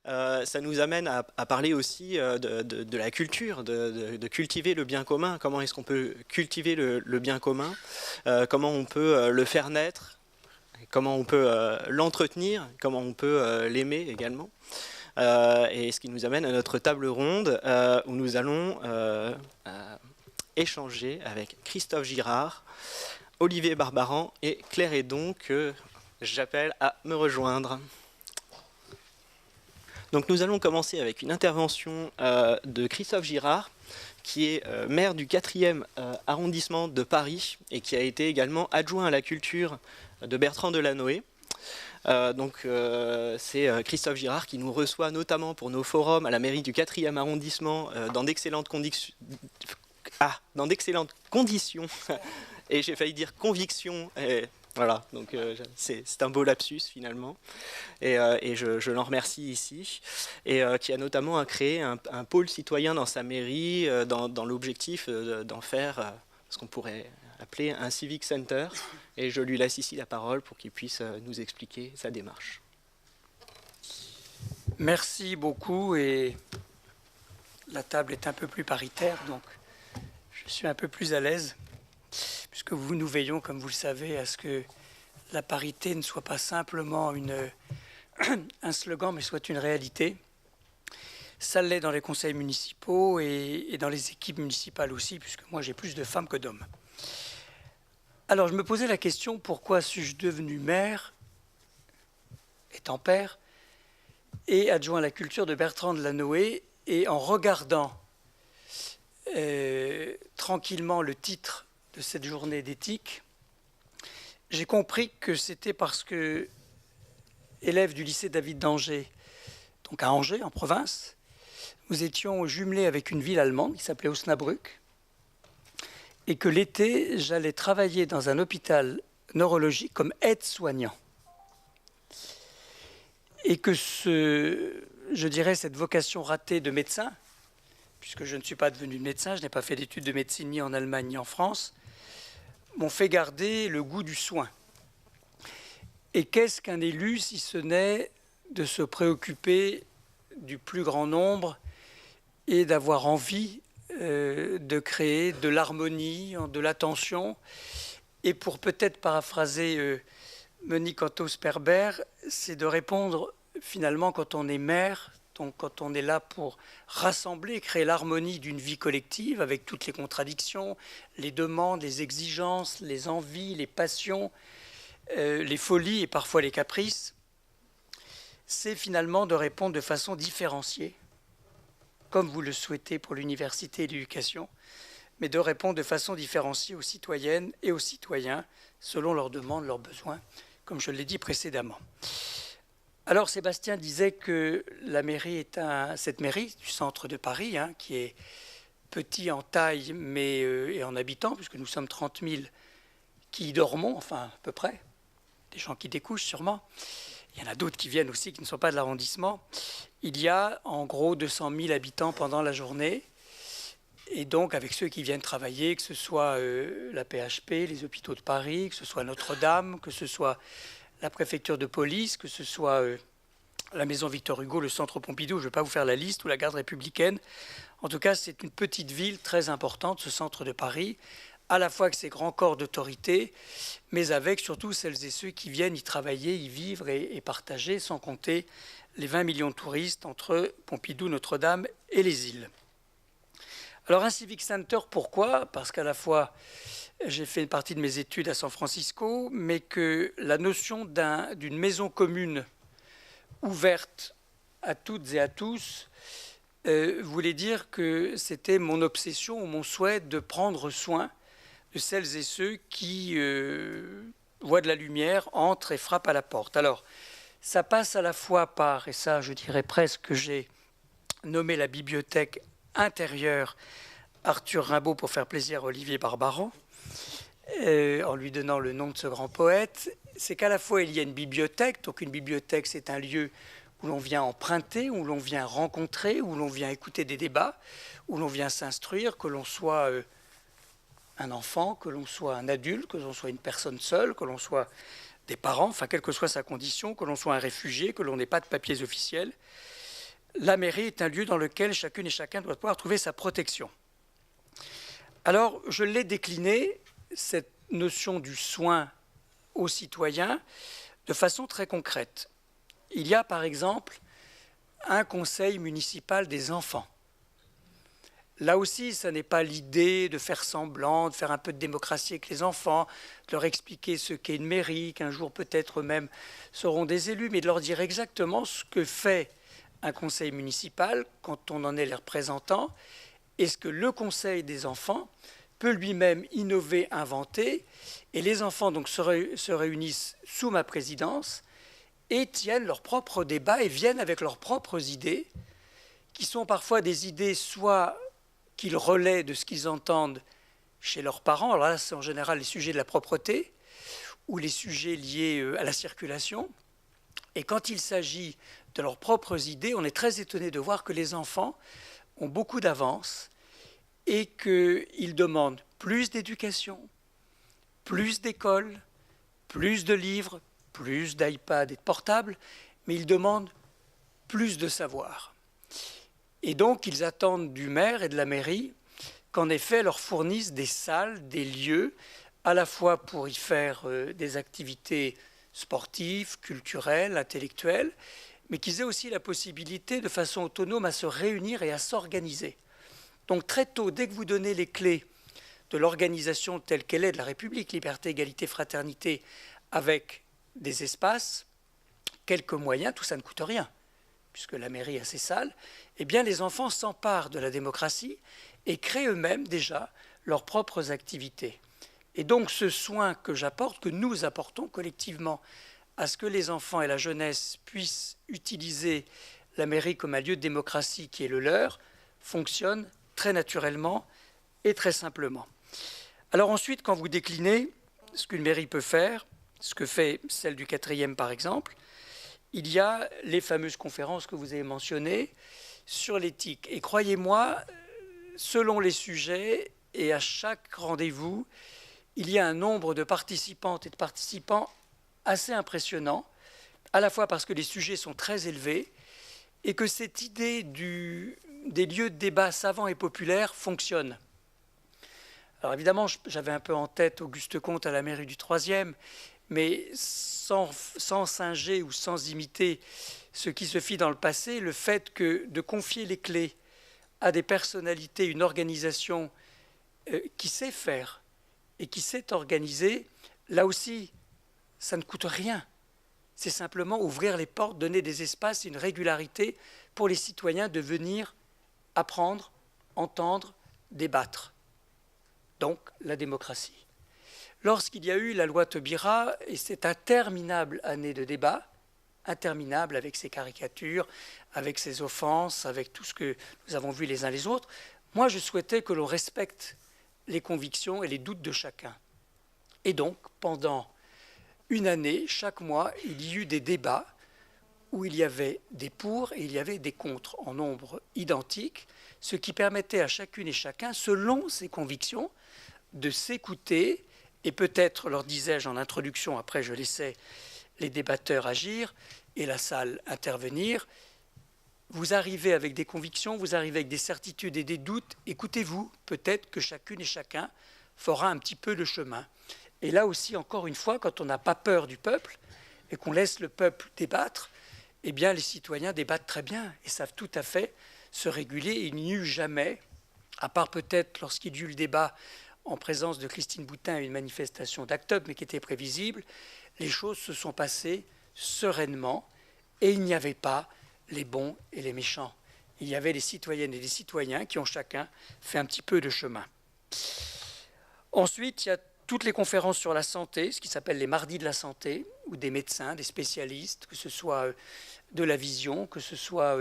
Ça nous amène à parler aussi de la culture, de cultiver le bien commun. Comment est-ce qu'on peut cultiver le bien commun, comment on peut le faire naître, comment on peut l'entretenir, comment on peut l'aimer également. Et ce qui nous amène à notre table ronde où nous allons échanger avec Christophe Girard, Olivier Barbaran et Claire Hédon, que j'appelle à me rejoindre. Donc nous allons commencer avec une intervention de Christophe Girard, qui est maire du 4e arrondissement de Paris et qui a été également adjoint à la culture de Bertrand Delanoë. C'est Christophe Girard qui nous reçoit notamment pour nos forums à la mairie du 4e arrondissement dans d'excellentes conditions. Et j'ai failli dire conviction. Voilà, donc c'est un beau lapsus finalement, et je l'en remercie ici, et qui a notamment créé un pôle citoyen dans sa mairie, dans l'objectif d'en faire ce qu'on pourrait appeler un civic center, et je lui laisse ici la parole pour qu'il puisse nous expliquer sa démarche. Merci beaucoup, et la table est un peu plus paritaire, donc je suis un peu plus à l'aise, puisque nous veillons, comme vous le savez, à ce que la parité ne soit pas simplement un slogan, mais soit une réalité. Ça l'est dans les conseils municipaux et dans les équipes municipales aussi, puisque moi j'ai plus de femmes que d'hommes. Alors je me posais la question, pourquoi suis-je devenu maire, étant père, et adjoint à la culture de Bertrand Delanoë, et en regardant tranquillement le titre de cette journée d'éthique, j'ai compris que c'était parce que, élève du lycée David d'Angers, donc à Angers, en province, nous étions jumelés avec une ville allemande qui s'appelait Osnabrück, et que l'été, j'allais travailler dans un hôpital neurologique comme aide-soignant. Et que je dirais, cette vocation ratée de médecin, puisque je ne suis pas devenu médecin, je n'ai pas fait d'études de médecine ni en Allemagne ni en France, m'ont fait garder le goût du soin. Et qu'est-ce qu'un élu si ce n'est de se préoccuper du plus grand nombre et d'avoir envie de créer de l'harmonie, de l'attention. Et pour peut-être paraphraser Monique Antos-Perber, c'est de répondre finalement quand on est maire, donc quand on est là pour rassembler, créer l'harmonie d'une vie collective avec toutes les contradictions, les demandes, les exigences, les envies, les passions, les folies et parfois les caprices, c'est finalement de répondre de façon différenciée, comme vous le souhaitez pour l'université et l'éducation, mais de répondre de façon différenciée aux citoyennes et aux citoyens selon leurs demandes, leurs besoins, comme je l'ai dit précédemment. Alors Sébastien disait que la mairie est cette mairie du centre de Paris, qui est petit en taille mais et en habitants, puisque nous sommes 30 000 qui y dormons, enfin à peu près, des gens qui découchent sûrement. Il y en a d'autres qui viennent aussi qui ne sont pas de l'arrondissement. Il y a en gros 200 000 habitants pendant la journée. Et donc avec ceux qui viennent travailler, que ce soit la PHP, les hôpitaux de Paris, que ce soit Notre-Dame, que ce soit la préfecture de police, que ce soit la maison Victor Hugo, le centre Pompidou, je ne vais pas vous faire la liste, ou la garde républicaine. En tout cas, c'est une petite ville très importante, ce centre de Paris, à la fois avec ses grands corps d'autorité, mais avec surtout celles et ceux qui viennent y travailler, y vivre et partager, sans compter les 20 millions de touristes entre Pompidou, Notre-Dame et les îles. Alors un Civic Center, pourquoi ? Parce qu'à la fois, j'ai fait une partie de mes études à San Francisco, mais que la notion d'une maison commune ouverte à toutes et à tous voulait dire que c'était mon obsession ou mon souhait de prendre soin de celles et ceux qui voient de la lumière, entrent et frappent à la porte. Alors, ça passe à la fois par, et ça je dirais presque que j'ai nommé la bibliothèque intérieure Arthur Rimbaud pour faire plaisir à Olivier Barbaran, en lui donnant le nom de ce grand poète, c'est qu'à la fois il y a une bibliothèque, donc une bibliothèque c'est un lieu où l'on vient emprunter, où l'on vient rencontrer, où l'on vient écouter des débats, où l'on vient s'instruire, que l'on soit un enfant, que l'on soit un adulte, que l'on soit une personne seule, que l'on soit des parents, enfin quelle que soit sa condition, que l'on soit un réfugié, que l'on n'ait pas de papiers officiels. la mairie est un lieu dans lequel chacune et chacun doit pouvoir trouver sa protection. Alors, je l'ai décliné, cette notion du soin aux citoyens, de façon très concrète. Il y a par exemple un conseil municipal des enfants. Là aussi, ce n'est pas l'idée de faire semblant, de faire un peu de démocratie avec les enfants, de leur expliquer ce qu'est une mairie, qu'un jour peut-être eux-mêmes seront des élus, mais de leur dire exactement ce que fait un conseil municipal quand on en est les représentants, et ce que le conseil des enfants peut lui-même innover, inventer. Et les enfants donc se réunissent sous ma présidence et tiennent leurs propres débats et viennent avec leurs propres idées, qui sont parfois des idées soit qu'ils relaient de ce qu'ils entendent chez leurs parents, alors là c'est en général les sujets de la propreté ou les sujets liés à la circulation. Et quand il s'agit de leurs propres idées, on est très étonné de voir que les enfants ont beaucoup d'avance et qu'ils demandent plus d'éducation, plus d'écoles, plus de livres, plus d'iPad et de portables, mais ils demandent plus de savoir. Et donc, ils attendent du maire et de la mairie qu'en effet, leur fournissent des salles, des lieux, à la fois pour y faire des activités sportives, culturelles, intellectuelles, mais qu'ils aient aussi la possibilité, de façon autonome, à se réunir et à s'organiser. Donc, très tôt, dès que vous donnez les clés de l'organisation telle qu'elle est de la République, liberté, égalité, fraternité, avec des espaces, quelques moyens, tout ça ne coûte rien, puisque la mairie a ses salles, eh bien les enfants s'emparent de la démocratie et créent eux-mêmes déjà leurs propres activités. Et donc ce soin que j'apporte, que nous apportons collectivement à ce que les enfants et la jeunesse puissent utiliser la mairie comme un lieu de démocratie qui est le leur, fonctionne très naturellement et très simplement. Alors ensuite, quand vous déclinez ce qu'une mairie peut faire, ce que fait celle du 4e par exemple, il y a les fameuses conférences que vous avez mentionnées sur l'éthique. Et croyez-moi, selon les sujets et à chaque rendez-vous, il y a un nombre de participantes et de participants assez impressionnant, à la fois parce que les sujets sont très élevés et que cette idée des lieux de débat savants et populaires fonctionne. Alors évidemment, j'avais un peu en tête Auguste Comte à la mairie du 3e, mais sans singer ou sans imiter ce qui se fit dans le passé, le fait que de confier les clés à des personnalités, une organisation qui sait faire et qui sait organiser, là aussi, ça ne coûte rien. C'est simplement ouvrir les portes, donner des espaces, une régularité pour les citoyens de venir apprendre, entendre, débattre. Donc, la démocratie. Lorsqu'il y a eu la loi Taubira, et cette interminable année de débat, interminable avec ses caricatures, avec ses offenses, avec tout ce que nous avons vu les uns les autres, moi je souhaitais que l'on respecte les convictions et les doutes de chacun. Et donc, pendant une année, chaque mois, il y eut des débats où il y avait des pour et il y avait des contre en nombre identique, ce qui permettait à chacune et chacun, selon ses convictions, de s'écouter. Et peut-être, leur disais-je en introduction, après je laissais les débatteurs agir et la salle intervenir, vous arrivez avec des convictions, vous arrivez avec des certitudes et des doutes, écoutez-vous, peut-être que chacune et chacun fera un petit peu le chemin. Et là aussi, encore une fois, quand on n'a pas peur du peuple et qu'on laisse le peuple débattre, eh bien les citoyens débattent très bien et savent tout à fait se réguler. Et il n'y eut jamais, à part peut-être lorsqu'il y eut le débat en présence de Christine Boutin à une manifestation d'Act Up, mais qui était prévisible, les choses se sont passées sereinement et il n'y avait pas les bons et les méchants. Il y avait les citoyennes et les citoyens qui ont chacun fait un petit peu de chemin. Ensuite, il y a toutes les conférences sur la santé, ce qui s'appelle les mardis de la santé, où des médecins, des spécialistes, que ce soit de la vision, que ce soit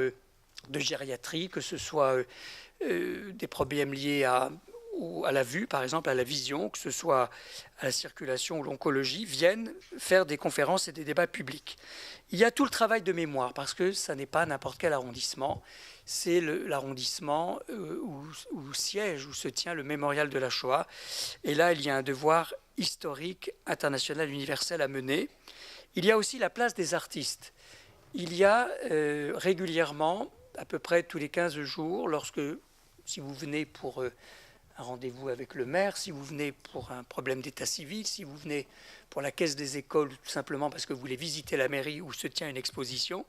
de gériatrie, que ce soit des problèmes liés à la vue, par exemple, à la vision, que ce soit à la circulation ou l'oncologie, viennent faire des conférences et des débats publics. Il y a tout le travail de mémoire, parce que ça n'est pas n'importe quel arrondissement, c'est l'arrondissement où siège, où se tient le mémorial de la Shoah. Et là, il y a un devoir historique, international, universel à mener. Il y a aussi la place des artistes. Il y a régulièrement, à peu près tous les 15 jours, si vous venez pour un rendez-vous avec le maire, si vous venez pour un problème d'état civil, si vous venez pour la caisse des écoles, tout simplement parce que vous voulez visiter la mairie où se tient une exposition,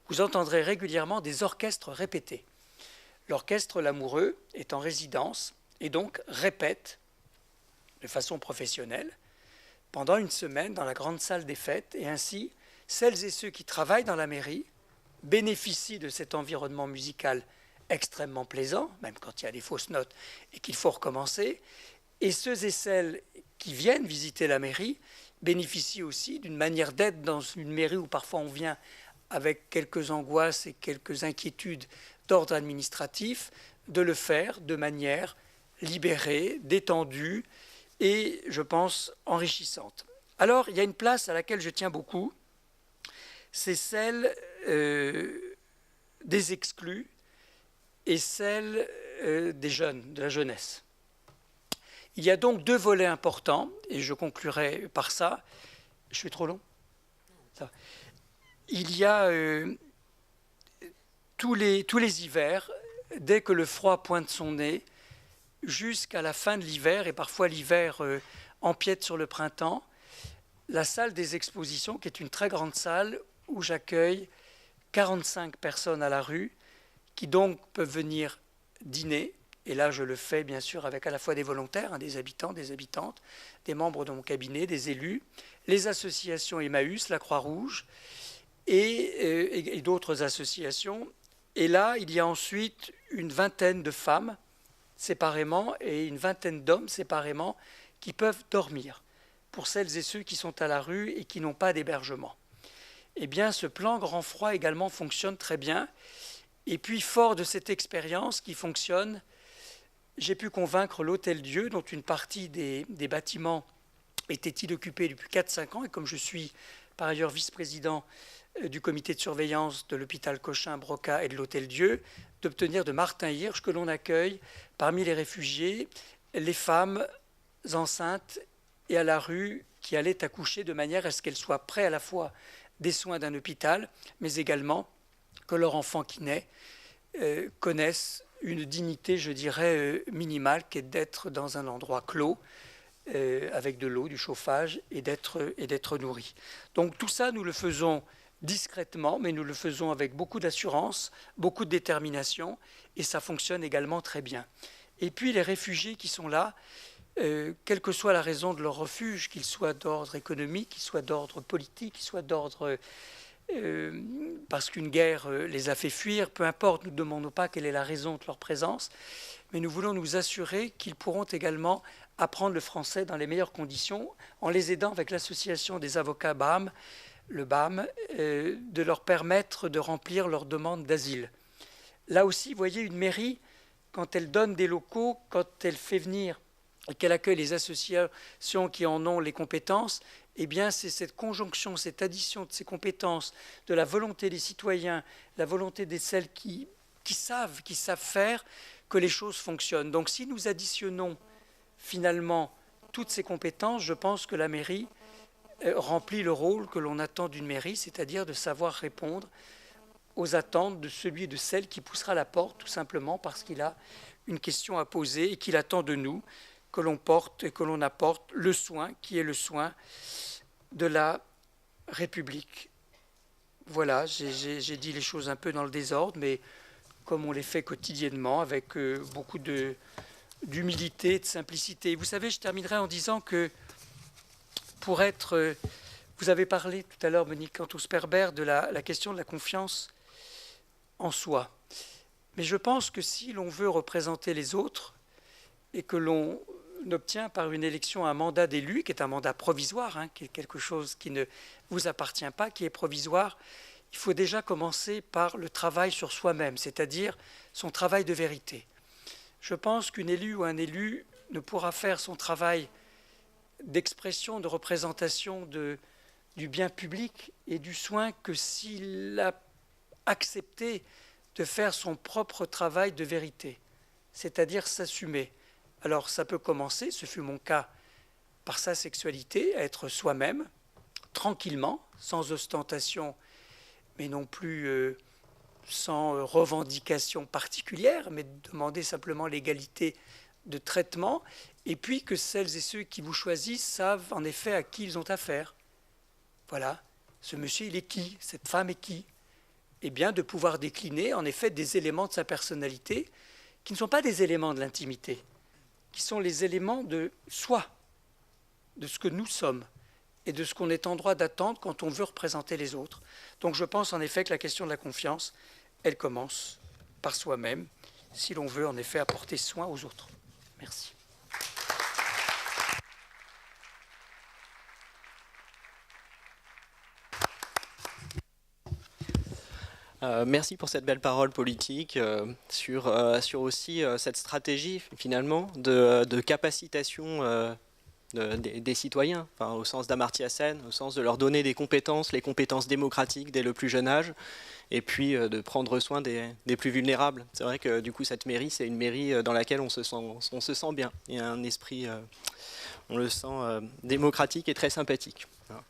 vous entendrez régulièrement des orchestres répéter. L'orchestre L'Amoureux est en résidence et donc répète de façon professionnelle pendant une semaine dans la grande salle des fêtes, et ainsi, celles et ceux qui travaillent dans la mairie bénéficient de cet environnement musical extrêmement plaisant, même quand il y a des fausses notes et qu'il faut recommencer, et ceux et celles qui viennent visiter la mairie bénéficient aussi d'une manière d'être dans une mairie où parfois on vient avec quelques angoisses et quelques inquiétudes d'ordre administratif, de le faire de manière libérée, détendue et, je pense, enrichissante. Alors, il y a une place à laquelle je tiens beaucoup, c'est celle des exclus et celle des jeunes, de la jeunesse. Il y a donc deux volets importants, et je conclurai par ça. Je suis trop long ? Ça. Il y a tous les hivers, dès que le froid pointe son nez, jusqu'à la fin de l'hiver, et parfois l'hiver empiète sur le printemps, la salle des expositions, qui est une très grande salle où j'accueille 45 personnes à la rue, qui donc peuvent venir dîner. Et là, je le fais bien sûr avec à la fois des volontaires, des habitants, des habitantes, des membres de mon cabinet, des élus, les associations Emmaüs, la Croix-Rouge et d'autres associations. Et là, il y a ensuite une vingtaine de femmes séparément et une vingtaine d'hommes séparément qui peuvent dormir pour celles et ceux qui sont à la rue et qui n'ont pas d'hébergement. Eh bien, ce plan grand froid également fonctionne très bien. Et puis, fort de cette expérience qui fonctionne, j'ai pu convaincre l'Hôtel-Dieu, dont une partie des bâtiments était inoccupée depuis 4-5 ans. Et comme je suis par ailleurs vice-président du comité de surveillance de l'hôpital Cochin-Broca et de l'Hôtel-Dieu, d'obtenir de Martin Hirsch que l'on accueille parmi les réfugiés les femmes enceintes et à la rue qui allaient accoucher de manière à ce qu'elles soient prêtes à la fois des soins d'un hôpital, mais également que leur enfant qui naît connaisse une dignité, je dirais, minimale, qui est d'être dans un endroit clos, avec de l'eau, du chauffage, et d'être nourri. Donc tout ça, nous le faisons discrètement, mais nous le faisons avec beaucoup d'assurance, beaucoup de détermination, et ça fonctionne également très bien. Et puis les réfugiés qui sont là, quelle que soit la raison de leur refuge, qu'ils soient d'ordre économique, qu'ils soient d'ordre politique, qu'ils soient d'ordre parce qu'une guerre les a fait fuir, peu importe, nous ne demandons pas quelle est la raison de leur présence, mais nous voulons nous assurer qu'ils pourront également apprendre le français dans les meilleures conditions, en les aidant avec l'association des avocats BAM, le BAM, de leur permettre de remplir leur demande d'asile. Là aussi, vous voyez, une mairie, quand elle donne des locaux, quand elle fait venir et qu'elle accueille les associations qui en ont les compétences, eh bien, c'est cette conjonction, cette addition de ces compétences, de la volonté des citoyens, la volonté de celles qui savent faire, que les choses fonctionnent. Donc, si nous additionnons finalement toutes ces compétences, je pense que la mairie remplit le rôle que l'on attend d'une mairie, c'est-à-dire de savoir répondre aux attentes de celui et de celle qui poussera la porte, tout simplement parce qu'il a une question à poser et qu'il attend de nous que l'on porte et que l'on apporte le soin qui est le soin de la République. Voilà, j'ai dit les choses un peu dans le désordre, mais comme on les fait quotidiennement, avec beaucoup d'humilité et de simplicité. Vous savez, je terminerai en disant que pour être... vous avez parlé tout à l'heure, Monique Cantos-Perber, de la question de la confiance en soi. Mais je pense que si l'on veut représenter les autres et que l'on obtient par une élection un mandat d'élu, qui est un mandat provisoire, qui est quelque chose qui ne vous appartient pas, qui est provisoire, il faut déjà commencer par le travail sur soi-même, c'est-à-dire son travail de vérité. Je pense qu'une élue ou un élu ne pourra faire son travail d'expression, de représentation du bien public et du soin que s'il a accepté de faire son propre travail de vérité, c'est-à-dire s'assumer. Alors ça peut commencer, ce fut mon cas, par sa sexualité, à être soi-même, tranquillement, sans ostentation, mais non plus sans revendication particulière, mais demander simplement l'égalité de traitement, et puis que celles et ceux qui vous choisissent savent en effet à qui ils ont affaire. Voilà, ce monsieur, il est qui? Cette femme est qui? Eh bien, de pouvoir décliner en effet des éléments de sa personnalité qui ne sont pas des éléments de l'intimité, qui sont les éléments de soi, de ce que nous sommes et de ce qu'on est en droit d'attendre quand on veut représenter les autres. Donc je pense en effet que la question de la confiance, elle commence par soi-même, si l'on veut en effet apporter soin aux autres. Merci. Merci pour cette belle parole politique sur aussi cette stratégie finalement de capacitation des citoyens, enfin, au sens d'Amartya Sen, au sens de leur donner des compétences, les compétences démocratiques dès le plus jeune âge, et puis de prendre soin des plus vulnérables. C'est vrai que du coup cette mairie, c'est une mairie dans laquelle on se sent bien. Il y a un esprit, on le sent démocratique et très sympathique. Voilà.